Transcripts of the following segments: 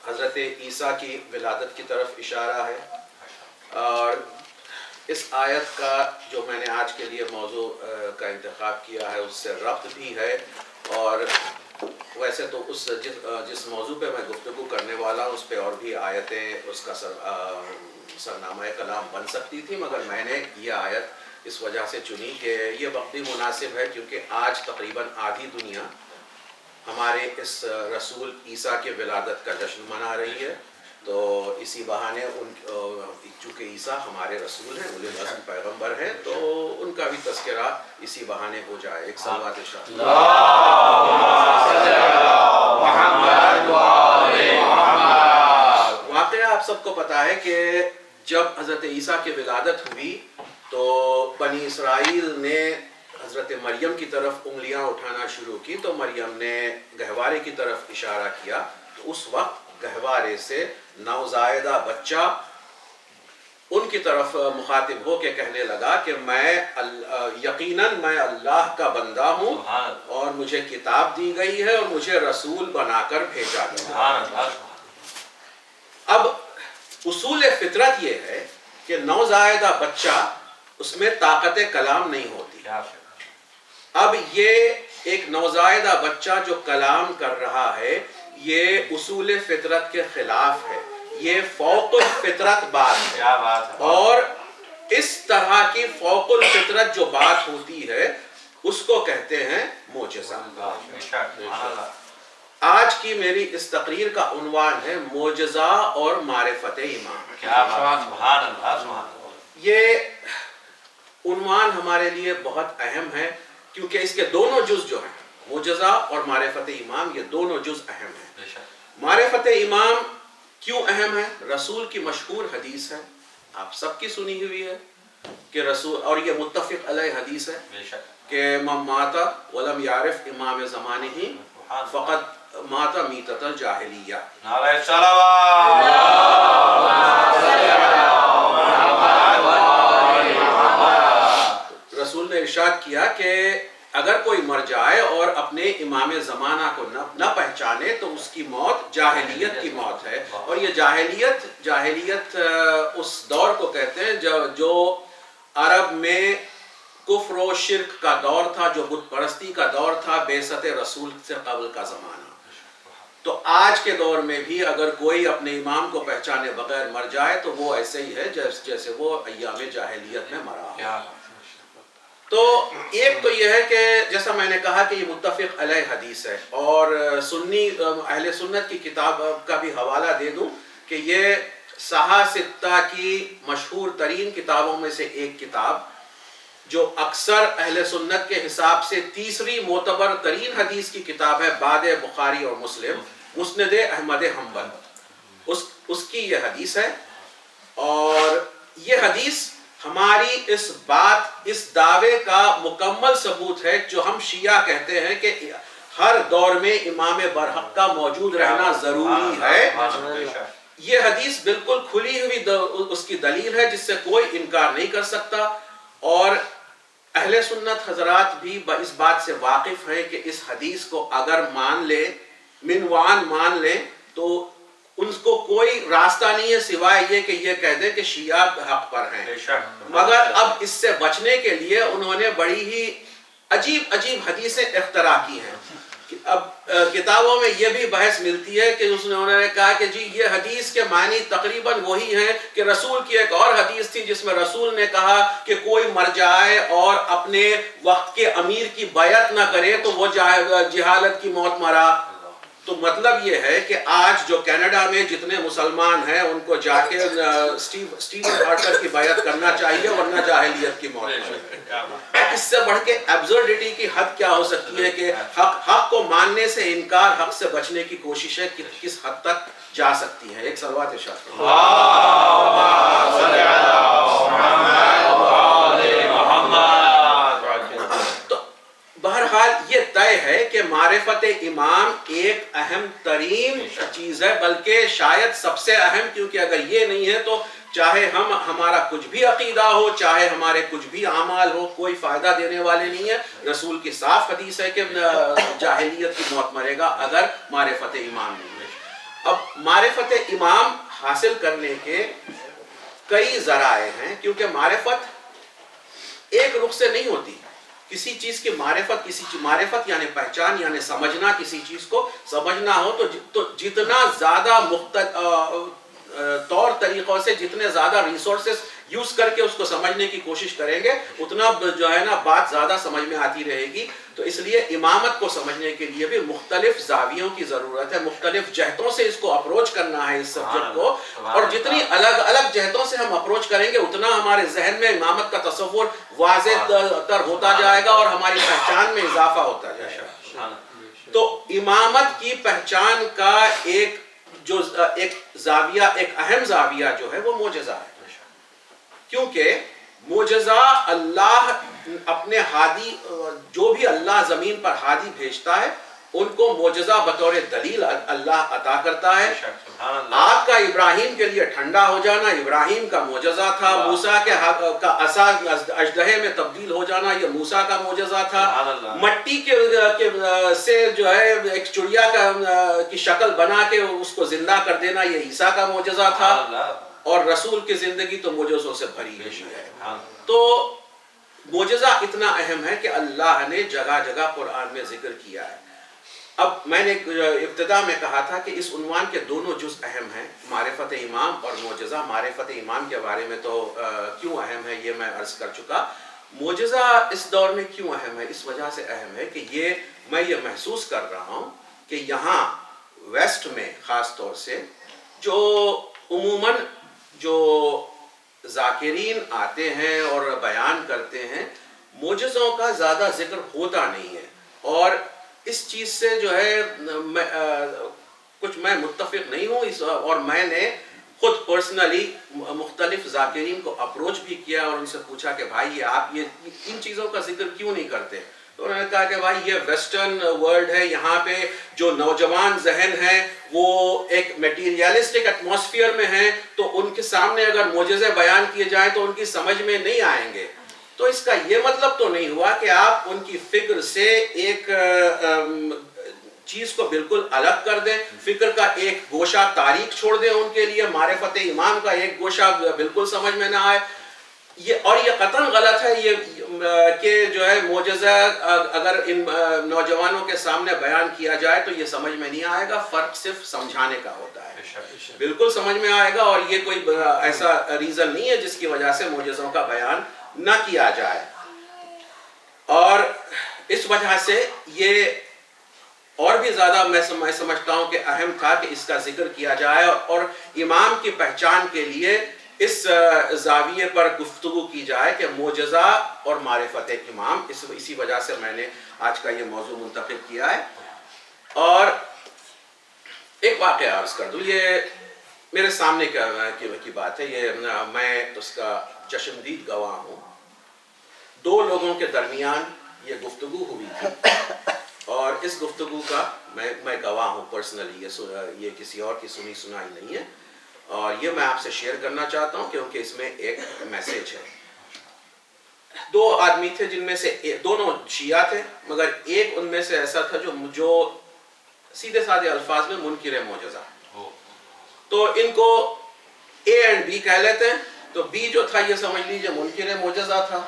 حضرت عیسیٰ کی ولادت کی طرف اشارہ ہے، اور اس آیت کا جو میں نے آج کے لیے موضوع کا انتخاب کیا ہے اس سے ربط بھی ہے، اور ویسے تو جس موضوع پہ میں گفتگو کرنے والا ہوں اس پہ اور بھی آیتیں اس کا سرنامہ کلام بن سکتی تھی، مگر میں نے یہ آیت اس وجہ سے چنی کہ یہ وقت بھی مناسب ہے کیونکہ آج تقریباً آدھی دنیا ہمارے اس رسول عیسیٰ کے ولادت کا جشن منا رہی ہے، تو اسی بہانے چونکہ عیسیٰ ہمارے رسول ہیں، اولو العزم پیغمبر ہیں، تو ان کا بھی تذکرہ اسی بہانے ہو جائے۔ ایک صلوات ارشاد واقعہ آپ سب کو پتا ہے کہ جب حضرت عیسیٰ کی ولادت ہوئی تو بنی اسرائیل نے حضرت مریم کی طرف انگلیاں اٹھانا شروع کی، تو مریم نے گہوارے کی طرف اشارہ کیا، تو اس وقت گہوارے سے نوزائیدہ بچہ ان کی طرف مخاطب ہو کے کہنے لگا کہ یقیناً میں اللہ کا بندہ ہوں اور مجھے کتاب دی گئی ہے اور مجھے رسول بنا کر بھیجا گیا۔ اب اصول فطرت یہ ہے کہ نوزائیدہ بچہ اس میں طاقت کلام نہیں ہوتی، اب یہ ایک نوزائیدہ بچہ جو کلام کر رہا ہے یہ اصول فطرت کے خلاف ہے، یہ فوق الفطرت بات ہے، اور اس طرح کی فوق الفطرت جو بات ہوتی ہے اس کو کہتے ہیں معجزہ۔ آج کی میری اس تقریر کا عنوان ہے معجزہ اور معرفت امام۔ یہ عنوان ہمارے لیے بہت اہم ہے کیونکہ اس کے دونوں جز جو ہیں معجزہ اور معرفت امام، یہ دونوں جز اہم ہیں۔ معرفت امام کیوں اہم ہے؟ رسول کی مشہور حدیث ہے، آپ سب کی سنی ہوئی ہے کہ رسول، اور یہ متفق علیہ حدیث ہے کہ من مات ولم یعرف امام زمانہ فقد مات میتۃ الجاہلیہ۔ نعرہ صلوات۔ رسول نے ارشاد کیا کہ اگر کوئی مر جائے اور اپنے امام زمانہ کو نہ پہچانے تو اس کی موت جاہلیت کی موت ہے، اور یہ جاہلیت اس دور کو کہتے ہیں جو عرب میں کفر و شرک کا دور تھا، جو بت پرستی کا دور تھا بعثت رسول سے قبل کا زمانہ۔ تو آج کے دور میں بھی اگر کوئی اپنے امام کو پہچانے بغیر مر جائے تو وہ ایسے ہی ہے جیسے وہ ایام جاہلیت میں مرا۔ تو ایک تو یہ ہے کہ جیسا میں نے کہا کہ یہ متفق علیہ حدیث ہے، اور سنی اہل سنت کی کتاب کا بھی حوالہ دے دوں کہ یہ صحاح ستہ کی مشہور ترین کتابوں میں سے ایک کتاب، جو اکثر اہل سنت کے حساب سے تیسری معتبر ترین حدیث کی کتاب ہے بعد بخاری اور مسلم، مسند احمد حنبل، اس کی یہ حدیث ہے۔ اور یہ حدیث ہماری اس دعوے کا مکمل ثبوت ہے جو ہم شیعہ کہتے ہیں کہ ہر دور میں امام برحق کا موجود رہنا ضروری ہے۔ یہ حدیث بالکل کھلی ہوئی اس کی دلیل ہے جس سے کوئی انکار نہیں کر سکتا، اور اہل سنت حضرات بھی اس بات سے واقف ہیں کہ اس حدیث کو اگر مان لے، منوان مان لیں، تو ان کو کوئی راستہ نہیں ہے سوائے یہ کہ یہ کہہ دیں کہ شیعہ حق پر ہیں۔ مگر اب اس سے بچنے کے لیے انہوں نے بڑی ہی عجیب حدیثیں اختراع کی ہیں۔ اب کتابوں میں یہ بھی بحث ملتی ہے کہ انہوں نے کہا کہ جی یہ حدیث کے معنی تقریباً وہی ہیں کہ رسول کی ایک اور حدیث تھی جس میں رسول نے کہا کہ کوئی مر جائے اور اپنے وقت کے امیر کی بیعت نہ کرے تو وہ جہالت کی موت مرا۔ تو مطلب یہ ہے کہ آج جو کینیڈا میں جتنے مسلمان ہیں ان کو جا کے اسٹیون ہارٹر کی بیعت کرنا چاہیے ورنہ جاہلیت کی موت۔ اس سے بڑھ کے ایبسرڈیٹی کی حد کیا ہو سکتی ہے کہ حق کو ماننے سے انکار، حق سے بچنے کی کوششیں کس حد تک جا سکتی ہیں۔ ایک صلوات ارشاد کرو۔ بہرحال یہ طے ہے کہ معرفت امام ایک اہم ترین چیز ہے، بلکہ شاید سب سے اہم، کیونکہ اگر یہ نہیں ہے تو چاہے ہمارا کچھ بھی عقیدہ ہو، چاہے ہمارے کچھ بھی اعمال ہو، کوئی فائدہ دینے والے نہیں ہے۔ رسول کی صاف حدیث ہے کہ جاہلیت کی موت مرے گا اگر معرفت امام نہیں ہے۔ اب معرفت امام حاصل کرنے کے کئی ذرائع ہیں، کیونکہ معرفت ایک رخ سے نہیں ہوتی. کسی چیز کی معرفت یعنی پہچان، یعنی سمجھنا، کسی چیز کو سمجھنا ہو تو جتنا زیادہ طور طریقوں سے، جتنے زیادہ ریسورسز یوز کر کے اس کو سمجھنے کی کوشش کریں گے، اتنا جو ہے نا بات زیادہ سمجھ میں آتی رہے گی. تو اس لیے امامت کو سمجھنے کے لیے بھی مختلف زاویوں کی ضرورت ہے، مختلف جہتوں سے اس کو اپروچ کرنا ہے اس سبجیکٹ کو، اور جتنی الگ الگ جہتوں سے ہم اپروچ کریں گے اتنا ہمارے ذہن میں امامت کا تصور واضح تر ہوتا جائے گا اور ہماری پہچان میں اضافہ ہوتا جائے گا. تو امامت کی پہچان کا ایک زاویہ، ایک اہم زاویہ جو ہے وہ معجزہ ہے. کیونکہ معجزہ اللہ اپنے ہادی، جو بھی اللہ زمین پر ہادی بھیجتا ہے ان کو معجزہ بطور دلیل اللہ عطا کرتا ہے. آگ کا ابراہیم کے لیے ٹھنڈا ہو جانا ابراہیم کا معجزہ تھا. موسیٰ کا عصا اژدہے میں تبدیل ہو جانا یہ موسیٰ کا معجزہ تھا. مٹی سے جو ہے ایک چڑیا کی شکل بنا کے اس کو زندہ کر دینا یہ عیسیٰ کا معجزہ تھا. اور رسول کی زندگی تو معجزوں سے بھری ہوئی ہے. تو معجزہ اتنا اہم ہے کہ اللہ نے جگہ جگہ قرآن میں ذکر کیا ہے. اب میں نے ابتدا میں کہا تھا کہ اس عنوان کے دونوں جز اہم ہیں، معرفت امام اور معجزہ. معرفت امام کے بارے میں تو کیوں اہم ہے یہ میں عرض کر چکا. معجزہ اس دور میں کیوں اہم ہے؟ اس وجہ سے اہم ہے کہ میں یہ محسوس کر رہا ہوں کہ یہاں ویسٹ میں خاص طور سے جو عموماً جو ذاکرین آتے ہیں اور بیان کرتے ہیں، معجزوں کا زیادہ ذکر ہوتا نہیں ہے. اور اس چیز سے جو ہے کچھ میں متفق نہیں ہوں. اور میں نے خود پرسنلی مختلف ذاکرین کو اپروچ بھی کیا اور ان سے پوچھا کہ بھائی آپ یہ ان چیزوں کا ذکر کیوں نہیں کرتے؟ تو انہوں نے کہا کہ بھائی یہ ویسٹرن ورلڈ ہے، یہاں پہ جو نوجوان ذہن ہیں وہ ایک میٹیریلسٹک ایٹماسفیئر میں ہیں، تو ان کے سامنے اگر معجزے بیان کیے جائیں تو ان کی سمجھ میں نہیں آئیں گے. تو اس کا یہ مطلب تو نہیں ہوا کہ آپ ان کی فکر سے ایک چیز کو بالکل الگ کر دیں، فکر کا ایک گوشہ تاریک چھوڑ دیں ان کے لیے، معرفت امام کا ایک گوشہ بالکل سمجھ میں نہ آئے. اور یہ قطعاً غلط ہے یہ کہ جو ہے معجزہ اگر ان نوجوانوں کے سامنے بیان کیا جائے تو یہ سمجھ میں نہیں آئے گا. فرق صرف سمجھانے کا ہوتا ہے، بالکل سمجھ میں آئے گا. اور یہ کوئی ایسا ریزن نہیں ہے جس کی وجہ سے معجزوں کا بیان نہ کیا جائے. اور اس وجہ سے یہ اور بھی زیادہ میں سمجھتا ہوں کہ اہم تھا کہ اس کا ذکر کیا جائے اور امام کی پہچان کے لیے اس زاویے پر گفتگو کی جائے کہ معجزہ اور معرفت امام. اسی وجہ سے میں نے آج کا یہ موضوع منتخب کیا ہے. اور ایک واقعہ عرض کر دوں، یہ میرے سامنے کی بات ہے، یہ میں اس کا چشمدید گواہ ہوں. دو لوگوں کے درمیان یہ گفتگو ہوئی تھی اور اس گفتگو کا میں گواہ ہوں پرسنلی. یہ کسی اور کی سنی سنائی نہیں ہے اور یہ میں آپ سے شیئر کرنا چاہتا ہوں کیونکہ اس میں ایک میسیج ہے. دو آدمی تھے جن میں سے دونوں شیعہ تھے، مگر ایک ان میں سے ایسا تھا جو سیدھے سادھے الفاظ میں منکر معجزہ. تو ان کو اے اینڈ بی کہہ لیتے ہیں. تو بی جو تھا یہ سمجھ لیجئے منکر معجزہ تھا.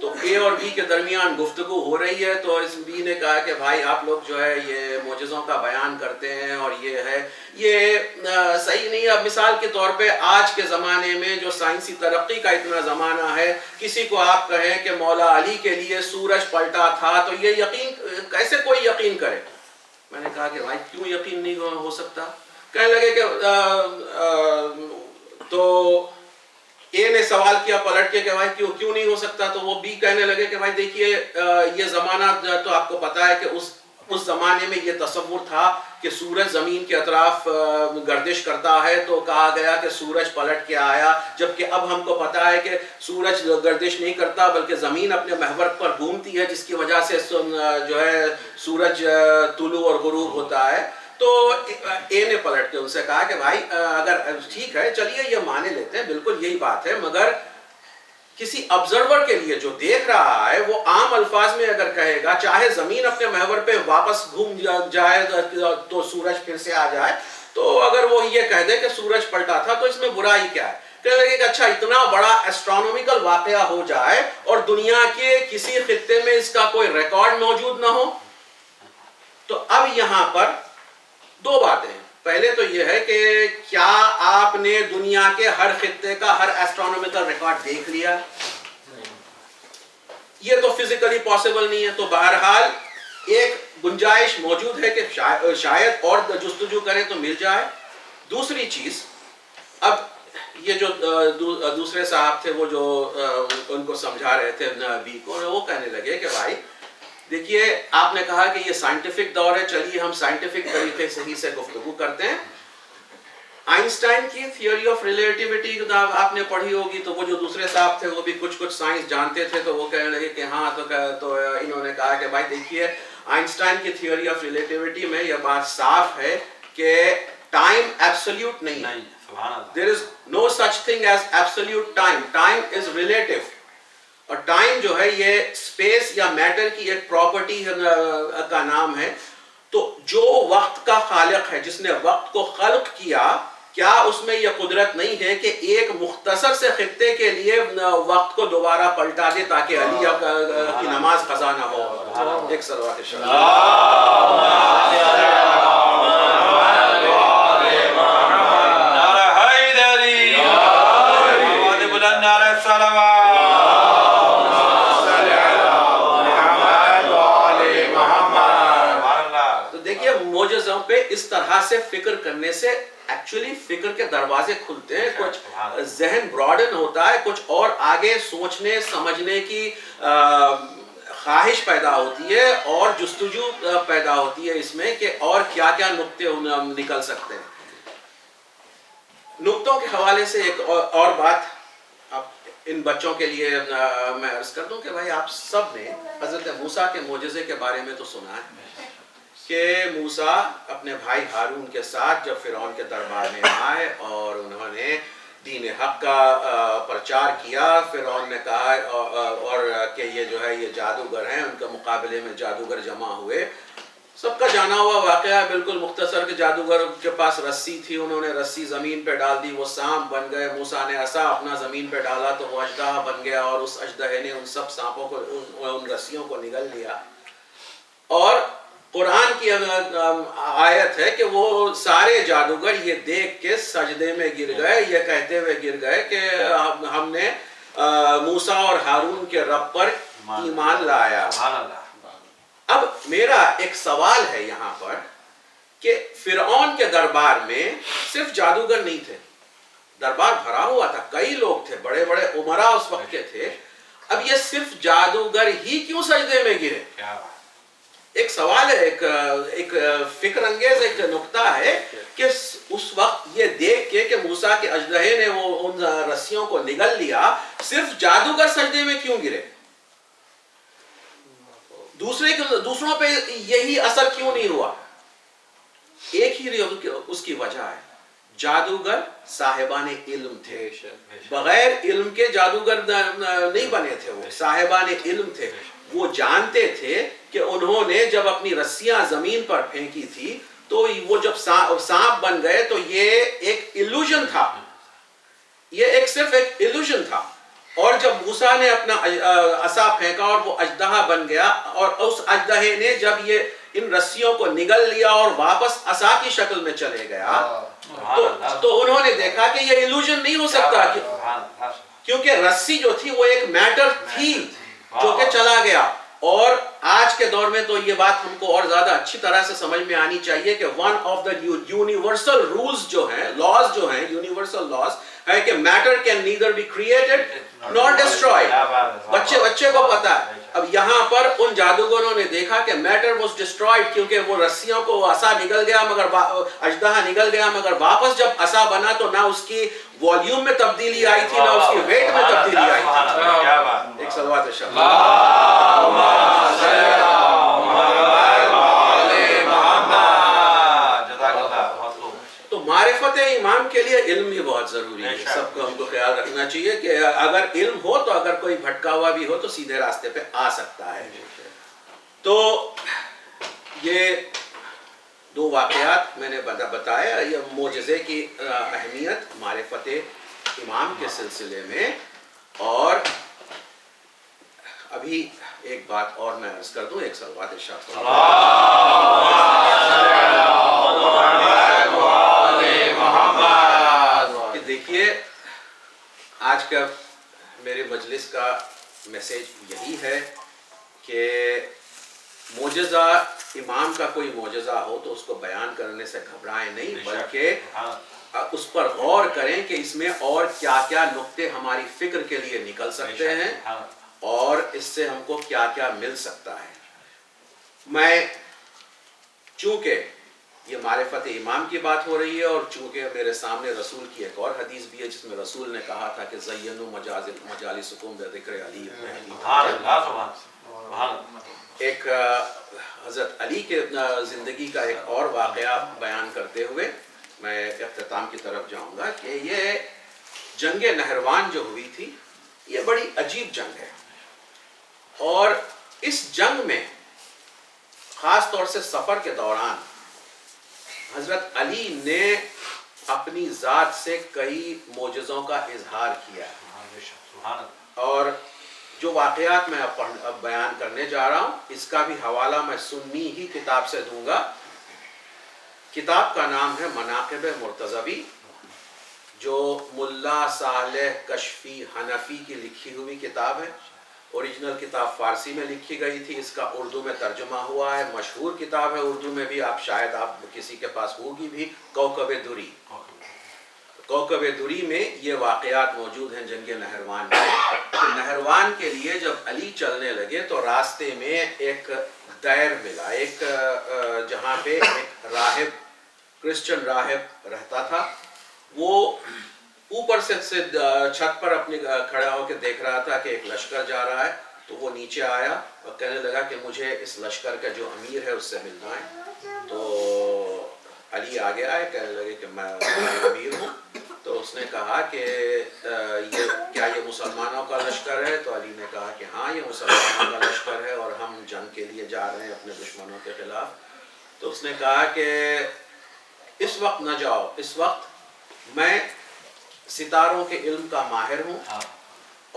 تو اے اور بی کے درمیان گفتگو ہو رہی ہے تو اس بی نے کہا کہ بھائی آپ لوگ جو ہے یہ معجزوں کا بیان کرتے ہیں اور یہ ہے یہ صحیح نہیں ہے. اب مثال کے طور پہ آج کے زمانے میں جو سائنسی ترقی کا اتنا زمانہ ہے، کسی کو آپ کہیں کہ مولا علی کے لیے سورج پلٹا تھا تو یہ یقین کیسے کوئی یقین کرے؟ میں نے کہا کہ بھائی کیوں یقین نہیں ہو سکتا؟ کہنے لگے کہ تو اے نے سوال کیا پلٹ کے کہ بھائی کیوں نہیں ہو سکتا؟ تو وہ بی کہنے لگے کہ بھائی دیکھیے یہ زمانہ تو آپ کو پتا ہے کہ اس زمانے میں یہ تصور تھا کہ سورج زمین کے اطراف گردش کرتا ہے تو کہا گیا کہ سورج پلٹ کے آیا، جبکہ اب ہم کو پتا ہے کہ سورج گردش نہیں کرتا بلکہ زمین اپنے محور پر گھومتی ہے، جس کی وجہ سے جو ہے سورج طلوع اور غروب ہوتا ہے. تو اے نے پلٹ کے ان سے کہا کہ بھائی اگر ٹھیک ہے چلیے یہ مانے لیتے ہیں، بالکل یہی بات ہے، مگر کسی آبزرور کے لیے جو دیکھ رہا ہے وہ عام الفاظ میں اگر کہے گا چاہے زمین اپنے محور پہ واپس گھوم جائے تو سورج پھر سے آ جائے، تو اگر وہ یہ کہہ دے کہ سورج پلٹا تھا تو اس میں برائی کیا ہے؟ کہنے لگے کہ اچھا اتنا بڑا ایسٹرونومیکل واقعہ ہو جائے اور دنیا کے کسی خطے میں اس کا کوئی ریکارڈ موجود نہ ہو. تو اب یہاں پر دو باتیں ہیں. پہلے تو یہ ہے کہ کیا آپ نے دنیا کے ہر خطے کا ہر ایسٹرونومیکل ریکارڈ دیکھ لیا؟ یہ تو فزیکلی پاسبل نہیں ہے. تو بہرحال ایک گنجائش موجود ہے کہ شاید اور جستجو کریں تو مل جائے. دوسری چیز، اب یہ جو دوسرے صاحب تھے وہ جو ان کو سمجھا رہے تھے نبی کو، وہ کہنے لگے کہ بھائی دیکھیے آپ نے کہا کہ یہ سائنٹیفک دور ہے، چلیے ہم سائنٹیفک طریقے صحیح سے گفتگو کرتے ہیں. آئنسٹائن کی تھیوری آف ریلیٹیوٹی کتاب آپ نے پڑھی ہوگی، تو وہ جو دوسرے صاحب تھے وہ بھی کچھ سائنس جانتے تھے، تو وہ کہنے لگے کہ ہاں. تو انہوں نے کہا کہ بھائی دیکھیے آئنسٹائن کی تھیوری آف ریلیٹیوٹی میں یہ بات صاف ہے کہ ٹائم ایبسلیوٹ نہیں ہے. There is no such thing as absolute time. Time is relative. اور ٹائم جو ہے یہ اسپیس یا میٹر کی ایک پراپرٹی کا نام ہے. تو جو وقت کا خالق ہے، جس نے وقت کو خلق کیا، کیا اس میں یہ قدرت نہیں ہے کہ ایک مختصر سے خطے کے لیے وقت کو دوبارہ پلٹا دے تاکہ علی کی نماز قضا نہ ہو؟ ایک صلوات معجزوں پہ اس طرح سے فکر کرنے سے ایکچولی فکر کے دروازے کھلتے ہیں، کچھ ذہن براڈن ہوتا ہے، کچھ اور آگے سوچنے سمجھنے کی خواہش پیدا ہوتی ہے اور جستجو پیدا ہوتی ہے اس میں کہ اور کیا کیا نقطے نکل سکتے ہیں. نقطوں کے حوالے سے ایک اور بات ان بچوں کے لیے میں عرض کر دوں کہ بھائی آپ سب نے حضرت موسیٰ کے معجزے کے بارے میں تو سنا ہے کہ موسیٰ اپنے بھائی ہارون کے ساتھ جب فرعون کے دربار میں آئے اور انہوں نے دین حق کا پرچار کیا، فرعون نے کہا اور کہ یہ جو ہے یہ جادوگر ہیں، ان کے مقابلے میں جادوگر جمع ہوئے. سب کا جانا ہوا واقعہ ہے بالکل مختصر کہ جادوگر کے پاس رسی تھی، انہوں نے رسی زمین پہ ڈال دی، وہ سانپ بن گئے. موسیٰ نے عصا اپنا زمین پہ ڈالا تو وہ اژدہا بن گیا اور اس اژدہے نے ان سب سانپوں کو ان رسیوں کو نگل لیا. اور قرآن کی آیت ہے کہ وہ سارے جادوگر یہ دیکھ کے سجدے میں گر گئے، یہ کہتے ہوئے گر گئے کہ ہم نے موسیٰ اور ہارون کے رب پر ایمان لایا. اب میرا ایک سوال ہے یہاں پر کہ فرعون کے دربار میں صرف جادوگر نہیں تھے، دربار بھرا ہوا تھا، کئی لوگ تھے، بڑے بڑے عمراء اس وقت کے تھے. اب یہ صرف جادوگر ہی کیوں سجدے میں گرے؟ ایک سوال ہے، ایک فکر انگیز ایک نقطہ ہے کہ اس وقت یہ دیکھ کے کہ موسیٰ کے اژدہے نے وہ ان رسیوں کو نگل لیا، صرف جادوگر سجدے میں کیوں گرے؟ دوسروں پہ یہی اثر کیوں نہیں ہوا؟ ایک ہی اس کی وجہ ہے، جادوگر صاحبان علم تھے، بغیر علم کے جادوگر نہیں بنے تھے، وہ صاحبان علم تھے. وہ جانتے تھے کہ انہوں نے جب اپنی رسیاں زمین پر پھینکی تھی تو وہ جب سانپ بن گئے تو یہ ایک ایلوژن تھا، یہ صرف ایک ایلوژن تھا. اور جب موسیٰ نے اپنا عصا پھینکا اور وہ اژدہا بن گیا اور اس اژدہے نے جب یہ ان رسیوں کو نگل لیا اور واپس عصا کی شکل میں چلے گیا تو انہوں نے دیکھا کہ یہ ایلوژن نہیں ہو سکتا، کیونکہ رسی جو تھی وہ ایک میٹر تھی جو کہ چلا گیا. اور آج کے دور میں تو یہ بات ہم کو اور زیادہ اچھی طرح سے سمجھ میں آنی چاہیے کہ one of the universal rules جو ہیں، لاز جو ہیں، یونیورسل لاز ہے کہ matter can neither be created nor destroyed. بچے کو پتا ہے. اب یہاں پر ان جادوگروں نے دیکھا کہ میٹر واز ڈسٹرائڈ کیونکہ وہ رسیوں کو عصا نگل گیا مگر اژدہا نگل گیا، مگر واپس جب عصا بنا تو نہ اس کی والیوم میں تبدیلی آئی تھی، نہ اس کی ویٹ میں تبدیلی آئی تھی. ایک صلوات تو معرفت امام کے لیے علم بھی بہت ضروری ہے. سب کو ہم کو خیال رکھنا چاہیے کہ اگر علم ہو تو اگر کوئی بھٹکا ہوا بھی ہو تو سیدھے راستے پہ آ سکتا ہے. تو یہ دو واقعات میں نے بتایا یہ معجزے کی اہمیت معرفت امام کے سلسلے میں. اور ابھی ایک بات اور میں عرض کر دوں، ایک صلوات ارشاد فرمائیں. کہ دیکھیے آج کا میرے مجلس کا میسیج یہی ہے کہ معجزہ امام کا کوئی معجزہ ہو تو اس کو بیان کرنے سے گھبرائیں نہیں، بلکہ اس پر غور کریں کہ اس میں اور کیا کیا نقطے ہماری فکر کے لیے نکل سکتے ہیں اور اس سے ہم کو کیا کیا مل سکتا ہے. میں چونکہ یہ معرفت امام کی بات ہو رہی ہے اور چونکہ میرے سامنے رسول کی ایک اور حدیث بھی ہے جس میں رسول نے کہا تھا کہ زینوا مجالسکم بذکر علی ابن ابی. ایک حضرت علی کے زندگی کا ایک اور واقعہ بیان کرتے ہوئے میں اختتام کی طرف جاؤں گا کہ یہ جنگ نہروان جو ہوئی تھی یہ بڑی عجیب جنگ ہے. اور اس جنگ میں خاص طور سے سفر کے دوران حضرت علی نے اپنی ذات سے کئی معجزوں کا اظہار کیا. اور جو واقعات میں اب بیان کرنے جا رہا ہوں اس کا بھی حوالہ میں سنی ہی کتاب سے دوں گا. کتاب کا نام ہے مناقب مرتضوی، جو ملا صالح کشفی حنفی کی لکھی ہوئی کتاب ہے. اوریجنل کتاب فارسی میں لکھی گئی تھی، اس کا اردو میں ترجمہ ہوا ہے. مشہور کتاب ہے اردو میں بھی، آپ شاید آپ کسی کے پاس ہوگی بھی، کوكب دوری. کوكب دوری میں یہ واقعات موجود ہیں جنگ نہروان میں. نہروان کے لیے جب علی چلنے لگے تو راستے میں ایک دیر ملا، ایک جہاں پہ ایک راہب، کرسچن راہب رہتا تھا. وہ اوپر سے چھت پر اپنی کھڑا ہو کے دیکھ رہا تھا کہ ایک لشکر جا رہا ہے. تو وہ نیچے آیا اور کہنے لگا کہ مجھے اس لشکر کا جو امیر ہے اس سے ملنا ہے. تو علی آگے آئے، کہنے لگے کہ میں امیر ہوں. تو اس نے کہا کہ کیا یہ مسلمانوں کا لشکر ہے؟ تو علی نے کہا کہ ہاں یہ مسلمانوں کا لشکر ہے اور ہم جنگ کے لیے جا رہے ہیں اپنے دشمنوں کے خلاف. تو اس نے کہا کہ اس وقت نہ جاؤ، اس وقت میں ستاروں کے علم کا ماہر ہوں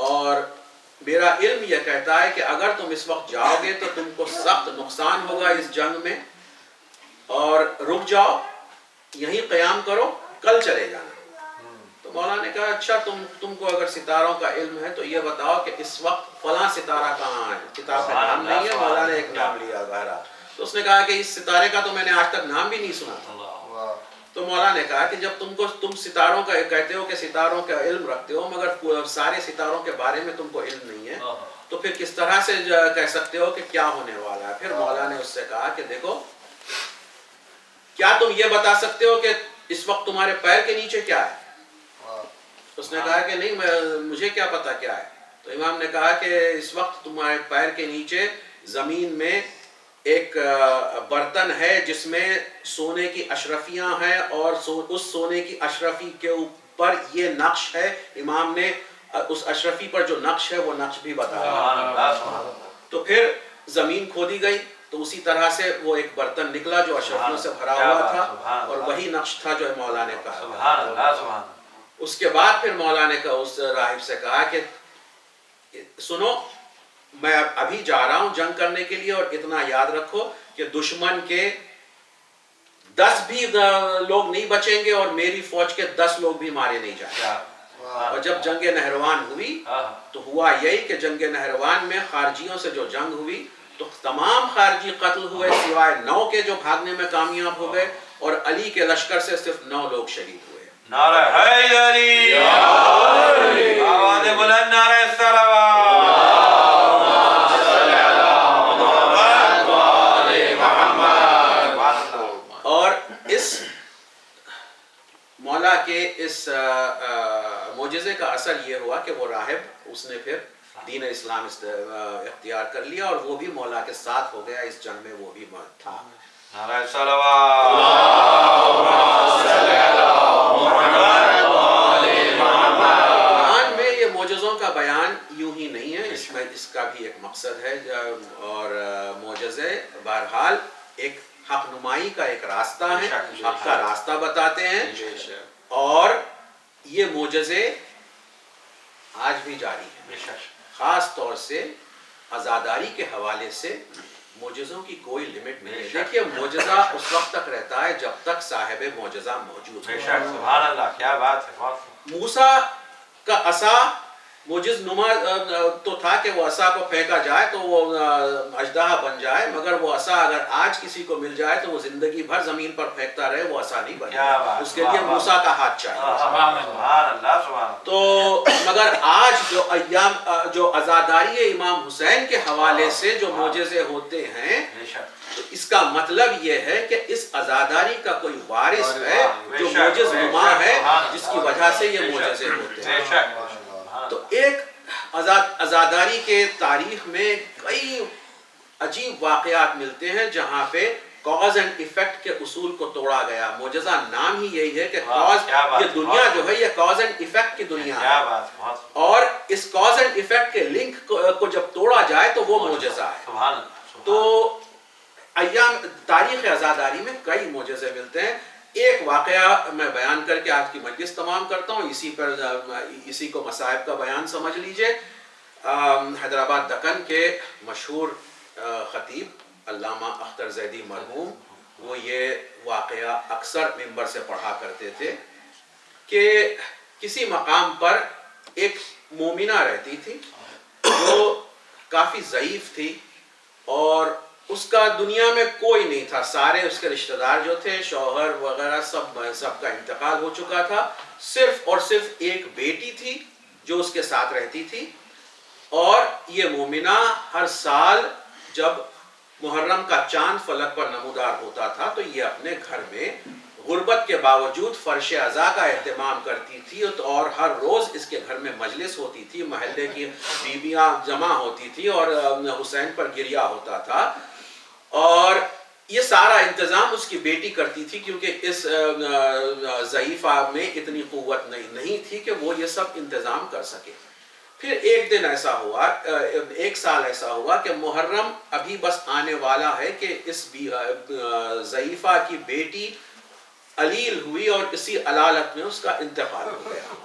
اور میرا علم یہ کہتا ہے کہ اگر تم اس وقت جاؤ گے تو تم کو سخت نقصان ہوگا اس جنگ میں، اور رک جاؤ، یہیں قیام کرو، کل چلے جانا. تو مولا نے کہا اچھا تم کو اگر ستاروں کا علم ہے تو یہ بتاؤ کہ اس وقت فلاں ستارہ کہاں ہے. کتاب کا نام نہیں ہے، مولا نے ایک نام لیا بہرحال. تو اس نے کہا کہ اس ستارے کا تو میں نے آج تک نام بھی نہیں سنا تھا. تو مولا نے کہا کہ جب تم ستاروں کا کہتے ہو کہ ستاروں کا علم رکھتے ہو مگر سارے ستاروں کے بارے میں تم کو علم نہیں ہے تو پھر کس طرح سے کہہ سکتے ہو کہ کیا ہونے والا ہے. پھر مولا نے اس سے کہا کہ دیکھو، کیا تم یہ بتا سکتے ہو کہ اس وقت تمہارے پیر کے نیچے کیا ہے؟ اس نے کہا کہ نہیں، مجھے کیا پتا کیا ہے. تو امام نے کہا کہ اس وقت تمہارے پیر کے نیچے زمین میں ایک برتن ہے جس میں سونے کی اشرفیاں ہیں، اور اس سونے کی اشرفی کے اوپر یہ نقش ہے. امام نے اس اشرفی پر جو نقش ہے وہ نقش بھی بتایا. تو پھر زمین کھودی گئی تو اسی طرح سے وہ ایک برتن نکلا جو اشرفیوں سے بھرا ہوا تھا، اور وہی نقش تھا جو مولا نے کہا. اس کے بعد پھر مولا نے اس راہب سے کہا کہ سنو، میں ابھی جا رہا ہوں جنگ کرنے کے لیے، اور اتنا یاد رکھو کہ دشمن کے 10 بھی لوگ نہیں بچیں گے اور میری فوج کے 10 لوگ بھی مارے نہیں جائیں گے. اور جب جنگ نہروان ہوئی تو ہوا یہی کہ جنگ نہروان میں خارجیوں سے جو جنگ ہوئی تو تمام خارجی قتل ہوئے سوائے 9 کے جو بھاگنے میں کامیاب ہو گئے، اور علی کے لشکر سے صرف 9 لوگ شہید ہوئے. نعرہ حیدری، آواز بلند، نعرہ صلوات. اور اس مولا کے اس معجزے کا اثر یہ ہوا کہ وہ راہب اس نے پھر دین اسلام اختیار کر لیا، اور وہ بھی مولا کے ساتھ ہو گیا اس جنگ میں، وہ بھی تھا. نعرہ صلوات. قرآن میں یہ معجزوں کا بیان یوں ہی نہیں ہے، اس میں اس کا بھی ایک مقصد ہے. اور معجزے بہرحال ایک حق نمائی کا ایک راستہ ہے، بے شک، حق کا راستہ بتاتے ہیں، بے شک، اور یہ معجزے آج بھی جاری ہیں۔ بے شک، خاص طور سے عزاداری کے حوالے سے معجزوں کی کوئی لمٹ نہیں ہے۔ دیکھیے معجزہ اس وقت تک رہتا ہے جب تک صاحب معجزہ موجود بے ہے۔ شک، سبحان اللہ، کیا بات ہے، بہت موسیٰ کا عصا معجز نما تو تھا کہ وہ عصا کو پھینکا جائے تو وہ اژدہا بن جائے، مگر وہ عصا اگر آج کسی کو مل جائے تو وہ زندگی بھر زمین پر پھینکتا رہے، وہ عصا نہیں بن کیا جائے، بات، اس کے لیے موسیٰ کا ہاتھ چاہیے۔ سبحان اللہ، سبحان اللہ۔ تو مگر آج جو عزاداری امام حسین کے حوالے سے جو معجزے ہوتے ہیں، بے شک، تو اس کا مطلب یہ ہے کہ اس عزاداری کا کوئی وارث ہے بے جو شک، معجز بے نما شک، ہے، سبحان جس کی اللہ، وجہ سے یہ بے شک، معجزے ہوتے ہیں۔ بے شک، تو ایک عزاداری کے تاریخ میں کئی عجیب واقعات ملتے ہیں جہاں پہ کاز اینڈ ایفیکٹ کے اصول کو توڑا گیا۔ معجزہ نام ہی یہی ہے کہ کاز، یہ دنیا جو ہے یہ کاز اینڈ ایفیکٹ کی دنیا کیا ہے، بات، بہت اور اس کاز اینڈ ایفیکٹ کے لنک کو جب توڑا جائے تو وہ معجزہ ہے۔ سبحان اللہ۔ تو ایام تاریخ عزاداری میں کئی معجزے ملتے ہیں۔ ایک واقعہ میں بیان کر کے آج کی مجلس تمام کرتا ہوں، اسی کو مصائب کا بیان سمجھ لیجئے۔ حیدرآباد دکن کے مشہور خطیب علامہ اختر زیدی مرحوم، وہ یہ واقعہ اکثر ممبر سے پڑھا کرتے تھے کہ کسی مقام پر ایک مومنہ رہتی تھی جو کافی ضعیف تھی، اور اس کا دنیا میں کوئی نہیں تھا، سارے اس کے رشتہ دار جو تھے، شوہر وغیرہ سب کا انتقال ہو چکا تھا، صرف اور صرف ایک بیٹی تھی جو اس کے ساتھ رہتی تھی۔ اور یہ مومنہ ہر سال جب محرم کا چاند فلک پر نمودار ہوتا تھا تو یہ اپنے گھر میں غربت کے باوجود فرش عزا کا اہتمام کرتی تھی، اور ہر روز اس کے گھر میں مجلس ہوتی تھی، محلے کی بیویاں جمع ہوتی تھی اور حسین پر گریہ ہوتا تھا، اور یہ سارا انتظام اس کی بیٹی کرتی تھی کیونکہ اس ضعیفہ میں اتنی قوت نہیں تھی کہ وہ یہ سب انتظام کر سکے۔ پھر ایک دن ایسا ہوا، ایک سال ایسا ہوا کہ محرم ابھی بس آنے والا ہے کہ اس ضعیفہ کی بیٹی علیل ہوئی اور اسی علالت میں اس کا انتقال ہو گیا۔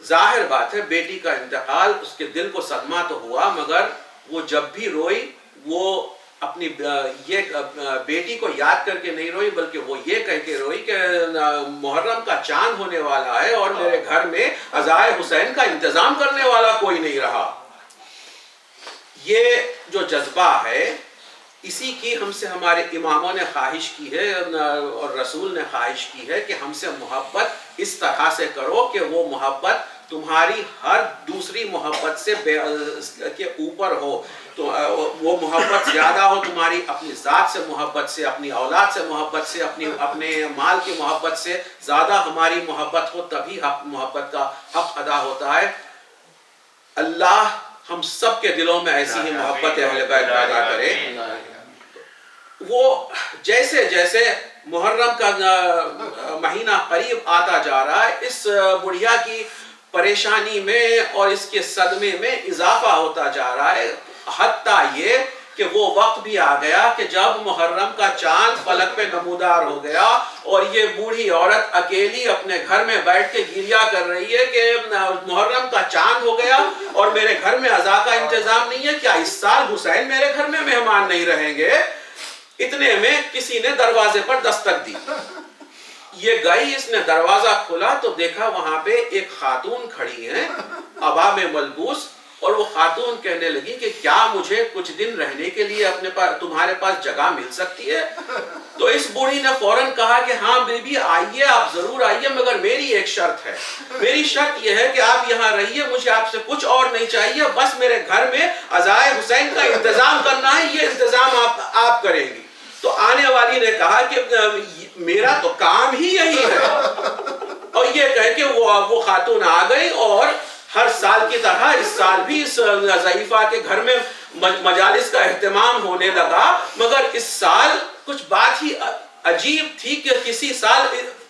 ظاہر بات ہے بیٹی کا انتقال، اس کے دل کو صدمہ تو ہوا، مگر وہ جب بھی روئی وہ اپنی یہ بیٹی کو یاد کر کے نہیں روئی، بلکہ وہ یہ کہہ کے روئی کہ محرم کا چاند ہونے والا ہے اور میرے گھر میں عزائے حسین کا انتظام کرنے والا کوئی نہیں رہا۔ یہ جو جذبہ ہے، اسی کی ہم سے ہمارے اماموں نے خواہش کی ہے اور رسول نے خواہش کی ہے کہ ہم سے محبت اس طرح سے کرو کہ وہ محبت تمہاری ہر دوسری محبت سے کے اوپر ہو، تو وہ محبت زیادہ ہو تمہاری اپنی ذات سے محبت سے، اپنی اولاد سے محبت سے، اپنے مال کی محبت سے زیادہ ہماری محبت ہو، تبھی محبت کا حق ادا ہوتا ہے۔ اللہ ہم سب کے دلوں میں ایسی ہی محبت اہل بیت پیدا کرے۔ وہ جیسے جیسے محرم کا مہینہ قریب آتا جا رہا ہے، اس بڑھیا کی پریشانی میں اور اس کے صدمے میں اضافہ ہوتا جا رہا ہے، حتیٰ یہ کہ وہ وقت بھی آ گیا کہ جب محرم کا چاند فلک پہ نمودار ہو گیا اور یہ بوڑھی عورت اکیلی اپنے گھر میں بیٹھ کے گریہ کر رہی ہے کہ محرم کا چاند ہو گیا اور میرے گھر میں عزا کا انتظام نہیں ہے، کیا اس سال حسین میرے گھر میں مہمان نہیں رہیں گے؟ اتنے میں کسی نے دروازے پر دستک دی، یہ گئی، اس نے دروازہ کھولا تو دیکھا وہاں پہ ایک خاتون کھڑی ہیں عبا میں ملبوس، اور وہ خاتون کہنے لگی کہ کیا مجھے کچھ دن رہنے کے لیے تمہارے پاس جگہ مل سکتی ہے؟ تو اس بوڑھی نے فوراً کہا کہ ہاں بی بی آئیے، آپ ضرور آئیے، مگر میری ایک شرط ہے، میری شرط یہ ہے کہ آپ یہاں رہیے، مجھے آپ سے کچھ اور نہیں چاہیے، بس میرے گھر میں عزائے حسین کا انتظام کرنا ہے، یہ انتظام آپ کریں گی۔ تو آنے والی نے کہا کہ میرا تو کام ہی یہی ہے، اور یہ کہہ کے وہ خاتون آ گئی، اور ہر سال کی طرح اس سال بھی اس ضعیفہ کے گھر میں مجالس کا اہتمام ہونے لگا، مگر اس سال کچھ بات ہی عجیب تھی کہ کسی سال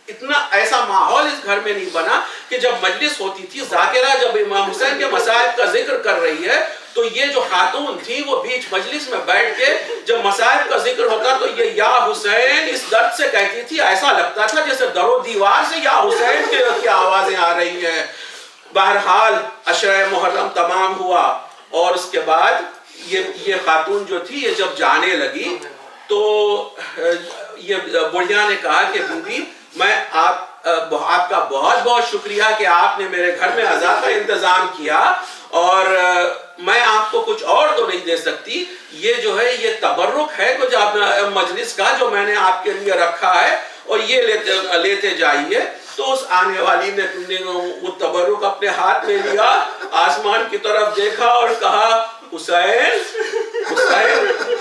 اتنا ایسا ماحول اس گھر میں نہیں بنا کہ جب مجلس ہوتی تھی، ذاکرہ جب امام حسین کے مصائب کا ذکر کر رہی ہے تو یہ جو خاتون تھی وہ بیچ مجلس میں بیٹھ کے جب مصائب کا ذکر ہوتا تو یہ یا حسین اس درد سے کہتی تھی، ایسا لگتا تھا جیسے در و دیوار سے یا حسین کی آوازیں آ رہی ہیں۔ بہرحال عشرہ محرم تمام ہوا اور اس کے بعد یہ خاتون جو تھی یہ جب جانے لگی تو یہ بڑھیا نے کہا کہ بی بی میں آپ کا بہت بہت شکریہ کہ آپ نے میرے گھر میں عزا کا انتظام کیا، اور میں آپ کو کچھ اور تو نہیں دے سکتی، یہ جو ہے یہ تبرک ہے کچھ مجلس کا جو میں نے آپ کے لیے رکھا ہے، اور یہ لیتے جائیے۔ تو اس آنے والی نے وہ تبرک اپنے ہاتھ میں لیا، آسمان کی طرف دیکھا اور کہا حسین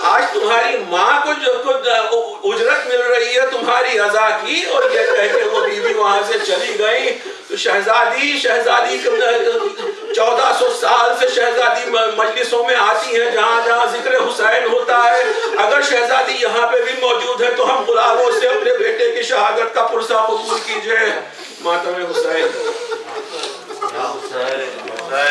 آج تمہاری ماں کو جو اجرت مل رہی ہے تمہاری عزا کی، اور یہ کہہ کے وہ بیوی وہاں سے چلی گئی۔ تو شہزادی 1400 سال سے شہزادی مجلسوں میں آتی ہیں جہاں جہاں ذکر حسین ہوتا ہے، اگر شہزادی یہاں پہ بھی موجود ہے تو ہم غلاموں سے اپنے بیٹے کی شہادت کا پرسہ قبول کیجئے۔ ماتم حسین